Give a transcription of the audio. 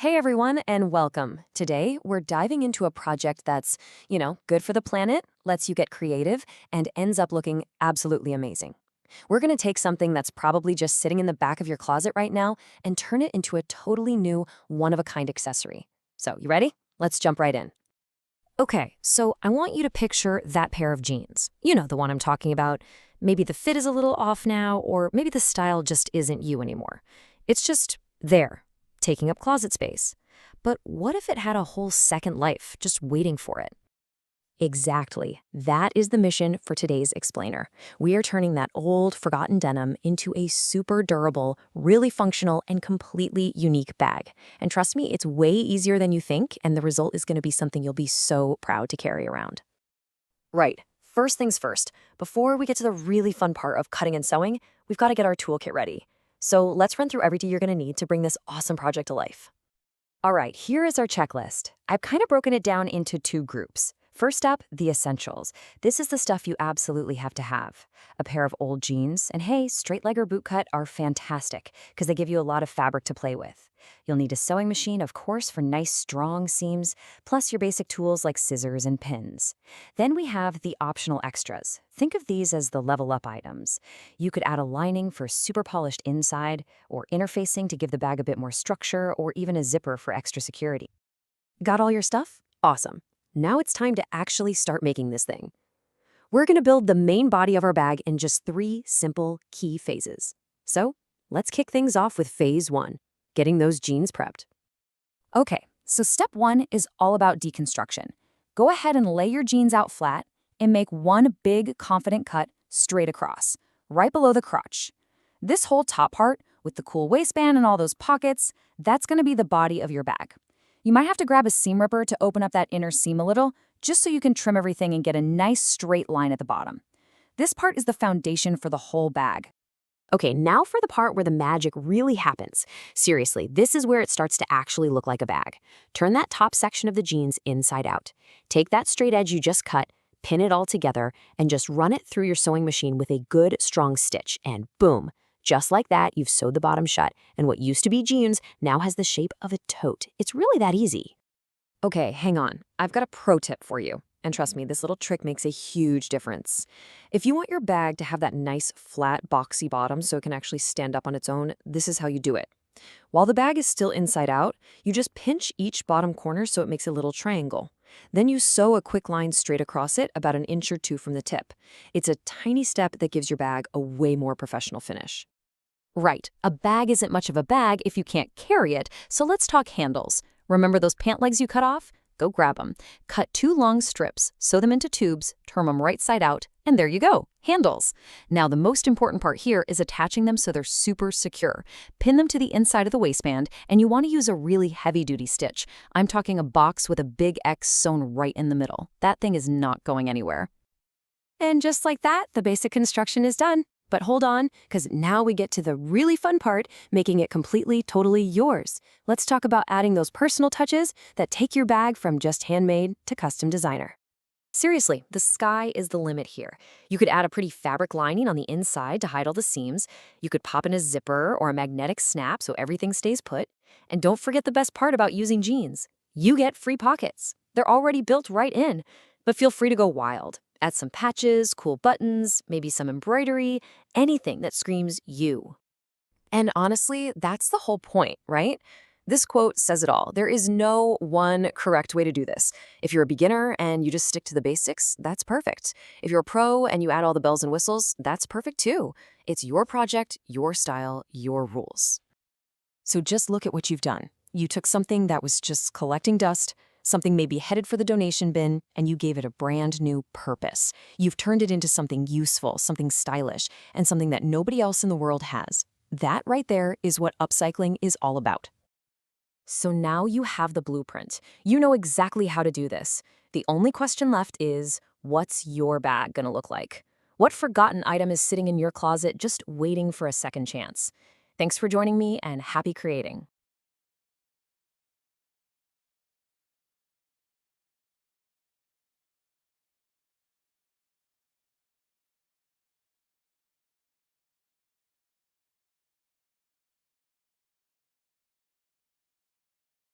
Hey everyone, and welcome. Today, we're diving into a project that's, good for the planet, lets you get creative, and ends up looking absolutely amazing. We're going to take something that's probably just sitting in the back of your closet right now and turn it into a totally new, one-of-a-kind accessory. So, you ready? Let's jump right in. Okay, so I want you to picture that pair of jeans. You know the one I'm talking about. Maybe the fit is a little off now, or maybe the style just isn't you anymore. It's just there, taking up closet space. But what if it had a whole second life just waiting for it? Exactly. That is the mission for today's explainer. We are turning that old, forgotten denim into a super durable, really functional, and completely unique bag. And trust me, it's way easier than you think, and the result is going to be something you'll be so proud to carry around. Right. First things first, before we get to the really fun part of cutting and sewing, we've got to get our toolkit ready. So let's run through everything you're going to need to bring this awesome project to life. All right, here is our checklist. I've kind of broken it down into two groups. First up, the essentials. This is the stuff you absolutely have to have. A pair of old jeans, and hey, straight leg or boot cut are fantastic because they give you a lot of fabric to play with. You'll need a sewing machine, of course, for nice, strong seams, plus your basic tools like scissors and pins. Then we have the optional extras. Think of these as the level up items. You could add a lining for super polished inside, or interfacing to give the bag a bit more structure, or even a zipper for extra security. Got all your stuff? Awesome. Now it's time to actually start making this thing. We're going to build the main body of our bag in just 3 simple key phases. So let's kick things off with phase 1, getting those jeans prepped. Okay, so step 1 is all about deconstruction. Go ahead and lay your jeans out flat and make one big, confident cut straight across, right below the crotch. This whole top part, with the cool waistband and all those pockets, that's going to be the body of your bag. You might have to grab a seam ripper to open up that inner seam a little, just so you can trim everything and get a nice straight line at the bottom. This part is the foundation for the whole bag. Okay, now for the part where the magic really happens. Seriously, this is where it starts to actually look like a bag. Turn that top section of the jeans inside out. Take that straight edge you just cut, pin it all together, and just run it through your sewing machine with a good, strong stitch, and boom! Just like that, you've sewed the bottom shut, and what used to be jeans now has the shape of a tote. It's really that easy. Okay, hang on. I've got a pro tip for you. And trust me, this little trick makes a huge difference. If you want your bag to have that nice, flat, boxy bottom so it can actually stand up on its own, this is how you do it. While the bag is still inside out, you just pinch each bottom corner so it makes a little triangle. Then you sew a quick line straight across it about an inch or two from the tip. It's a tiny step that gives your bag a way more professional finish. Right, a bag isn't much of a bag if you can't carry it, so let's talk handles. Remember those pant legs you cut off? Go grab them. Cut 2 long strips, sew them into tubes, turn them right side out, and there you go, handles. Now the most important part here is attaching them so they're super secure. Pin them to the inside of the waistband, and you want to use a really heavy-duty stitch. I'm talking a box with a big X sewn right in the middle. That thing is not going anywhere. And just like that, the basic construction is done. But hold on, because now we get to the really fun part, making it completely, totally yours. Let's talk about adding those personal touches that take your bag from just handmade to custom designer. Seriously, the sky is the limit here. You could add a pretty fabric lining on the inside to hide all the seams. You could pop in a zipper or a magnetic snap so everything stays put. And don't forget the best part about using jeans. You get free pockets. They're already built right in. But feel free to go wild. Add some patches, cool buttons, maybe some embroidery, anything that screams you. And honestly, that's the whole point, right? This quote says it all. There is no one correct way to do this. If you're a beginner and you just stick to the basics, that's perfect. If you're a pro and you add all the bells and whistles, that's perfect too. It's your project, your style, your rules. So just look at what you've done. You took something that was just collecting dust, something maybe headed for the donation bin, and you gave it a brand new purpose. You've turned it into something useful, something stylish, and something that nobody else in the world has. That right there is what upcycling is all about. So now you have the blueprint. You know exactly how to do this. The only question left is, what's your bag gonna look like? What forgotten item is sitting in your closet just waiting for a second chance? Thanks for joining me, and happy creating.